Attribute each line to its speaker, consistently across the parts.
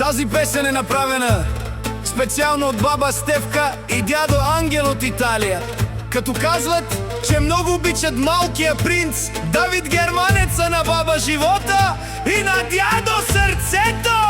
Speaker 1: Тази песен е направена специално од баба Стефка и дядо Ангел од Италија, като казват, че много обичат малкия принц, Давид Германеца на баба Живота и на дядо Сърцето!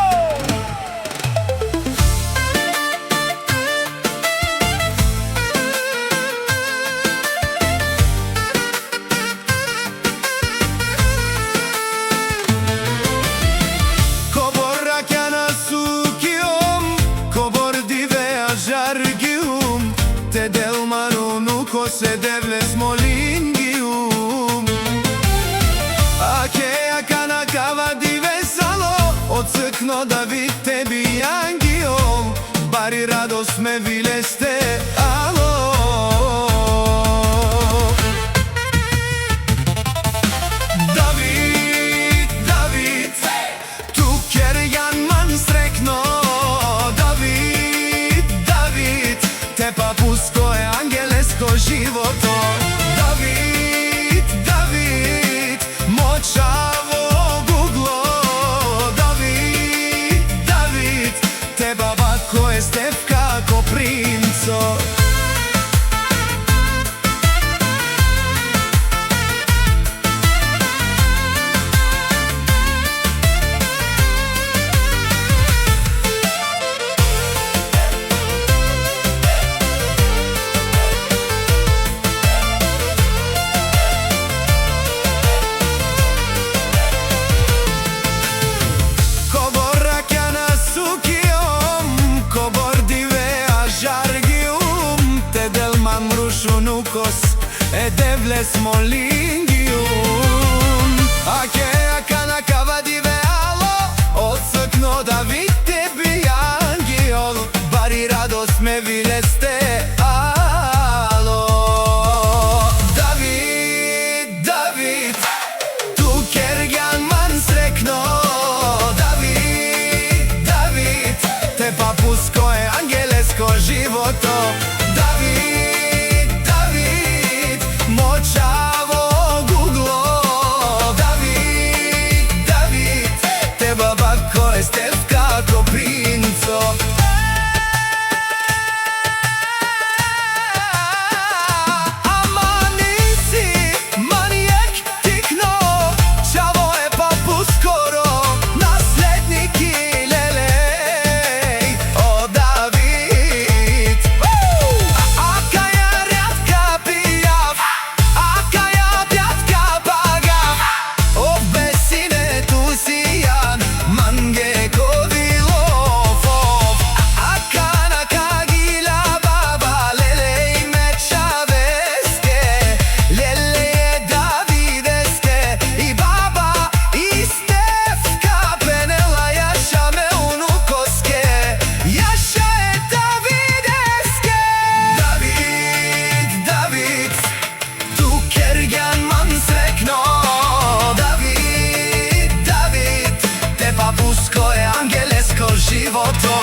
Speaker 2: Se devles molingium Akeja kana kava divesalo Odsëkno David tebi angiom Bari radost me vileste alo David, David Tu kjerjan man strekno David, David Te papusko je angelesko životo David, David Moćavo guglo David, David Te baba ko je Stefka ko princo E devles molingium Akeja kana kava dive alo Odsëkno David tebi angiol Bari radost me vileste alo David, David Tu kjerjan man srekno David, David Te papusko je angelesko životo Stefka ko princo Ama nisi manijek tikno Čavo je papu skoro Naslednik lelej O David Aka ja rjadka pijav Aka ja pjatka pagav O besine tu si jan Mange Životo